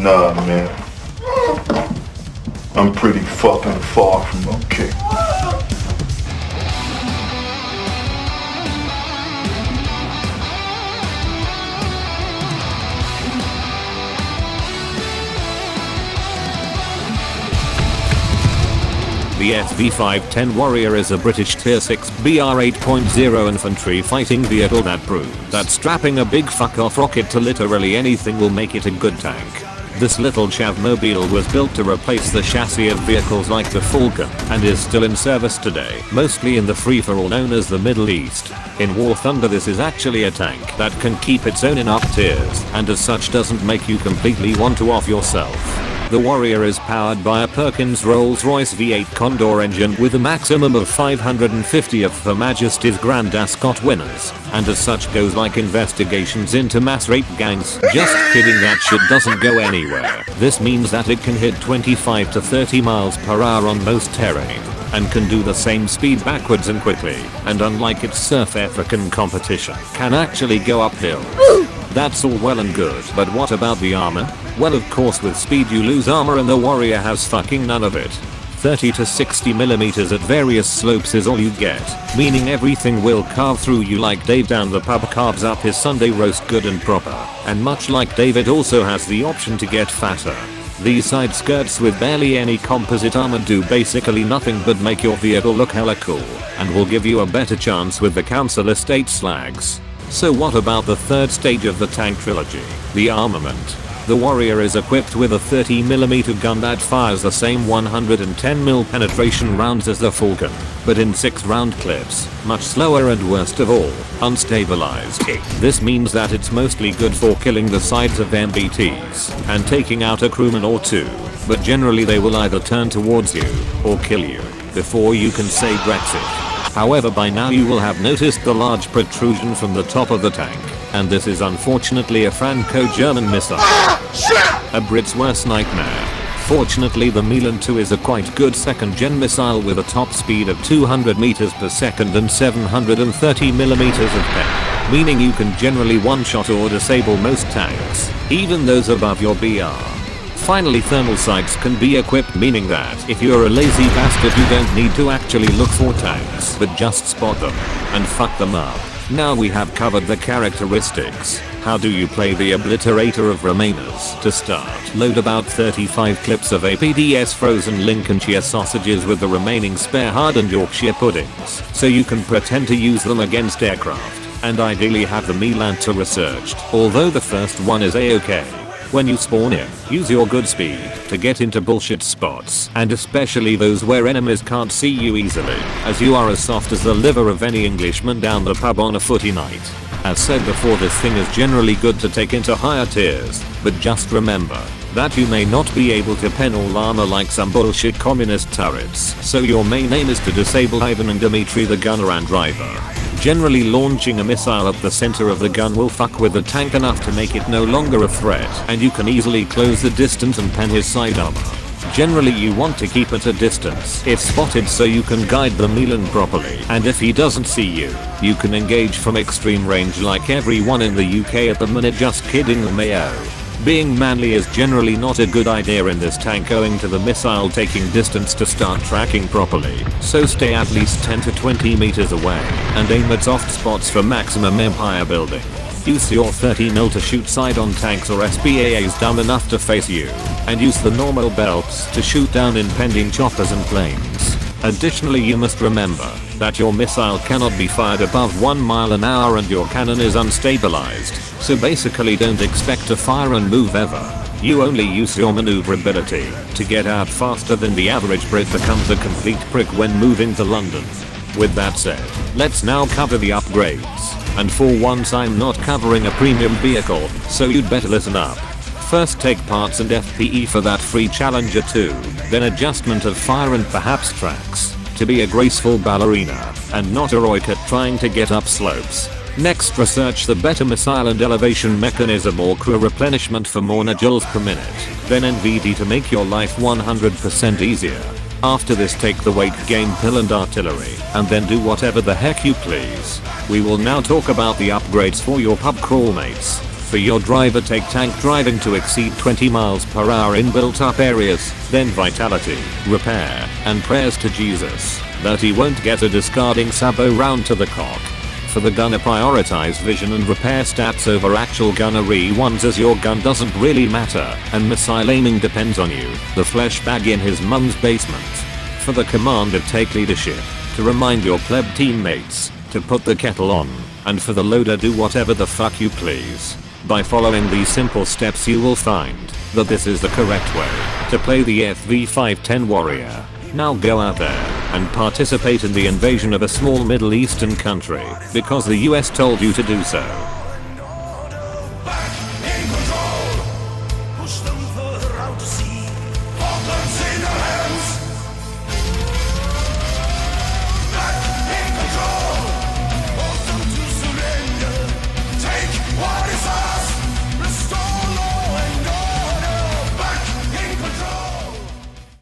Nah, man. I'm pretty fucking far from okay. The SV-510 Warrior is a British Tier 6 BR 8.0 infantry fighting vehicle that proves that strapping a big fuck-off rocket to literally anything will make it a good tank. This little chavmobile was built to replace the chassis of vehicles like the Falcon and is still in service today, mostly in the free-for-all known as the Middle East. In War Thunder, this is actually a tank that can keep its own in up tiers and as such doesn't make you completely want to off yourself. The Warrior is powered by a Perkins Rolls-Royce V8 Condor engine with a maximum of 550 of Her Majesty's Grand Ascot winners, and as such goes like investigations into mass rape gangs. Just kidding, that shit doesn't go anywhere. This means that it can hit 25 to 30 miles per hour on most terrain, and can do the same speed backwards and quickly, and unlike its Surf African competition, can actually go uphill. That's all well and good, but what about the armor? Well, of course with speed you lose armor and the Warrior has fucking none of it. 30 to 60 millimeters at various slopes is all you get, meaning everything will carve through you like Dave down the pub carves up his Sunday roast good and proper, and much like Dave it also has the option to get fatter. These side skirts with barely any composite armor do basically nothing but make your vehicle look hella cool, and will give you a better chance with the council estate slags. So what about the third stage of the tank trilogy, the armament? The Warrior is equipped with a 30mm gun that fires the same 110mm penetration rounds as the Falcon, but in 6-round clips, much slower and worst of all, unstabilized. This means that it's mostly good for killing the sides of MBTs and taking out a crewman or two, but generally they will either turn towards you or kill you before you can say Brexit. However, by now you will have noticed the large protrusion from the top of the tank, and this is unfortunately a Franco-German missile. A Brit's worst nightmare. Fortunately the Milan 2 is a quite good second-gen missile with a top speed of 200 meters per second and 730 millimeters of pep, meaning you can generally one-shot or disable most tanks, even those above your BR. Finally, thermal sights can be equipped, meaning that if you're a lazy bastard you don't need to actually look for tanks but just spot them and fuck them up. Now we have covered the characteristics. How do you play the obliterator of Remainers? To start, load about 35 clips of APDS frozen Lincolnshire sausages with the remaining spare hardened Yorkshire puddings, so you can pretend to use them against aircraft, and ideally have the Milan 2 researched, although the first one is a-okay. When you spawn in, use your good speed to get into bullshit spots, and especially those where enemies can't see you easily, as you are as soft as the liver of any Englishman down the pub on a footy night. As said before, this thing is generally good to take into higher tiers, but just remember that you may not be able to pen all armor like some bullshit communist turrets, so your main aim is to disable Ivan and Dimitri the gunner and driver. Generally, launching a missile at the center of the gun will fuck with the tank enough to make it no longer a threat, and you can easily close the distance and pen his side armor. Generally you want to keep at a distance if spotted so you can guide the Milan properly, and if he doesn't see you, you can engage from extreme range like everyone in the UK at the minute. Just kidding, Mayo. Being manly is generally not a good idea in this tank owing to the missile taking distance to start tracking properly, so stay at least 10 to 20 meters away and aim at soft spots for maximum empire building. Use your 30mm to shoot side-on tanks or SPAAs dumb enough to face you, and use the normal belts to shoot down impending choppers and planes. Additionally, you must remember that your missile cannot be fired above 1 mile an hour and your cannon is unstabilized, so basically don't expect to fire and move ever. You only use your maneuverability to get out faster than the average Brit becomes a complete prick when moving to London. With that said, let's now cover the upgrades. And for once I'm not covering a premium vehicle, so you'd better listen up. First, take parts and FPE for that free Challenger 2, then adjustment of fire and perhaps tracks, to be a graceful ballerina, and not a roiker trying to get up slopes. Next, research the better missile and elevation mechanism or crew replenishment for more joules per minute, then NVD to make your life 100% easier. After this, take the weight gain pill and artillery, and then do whatever the heck you please. We will now talk about the upgrades for your pub crawl mates. For your driver, take tank driving to exceed 20 miles per hour in built up areas, then vitality, repair, and prayers to Jesus that he won't get a discarding sabo round to the cock. For the gunner, prioritize vision and repair stats over actual gunnery ones, as your gun doesn't really matter and missile aiming depends on you, the flesh bag in his mum's basement. For the commander, take leadership to remind your pleb teammates to put the kettle on, and for the loader, do whatever the fuck you please. By following these simple steps, you will find that this is the correct way to play the FV510 warrior. Now go out there and participate in the invasion of a small Middle Eastern country because the US told you to do so.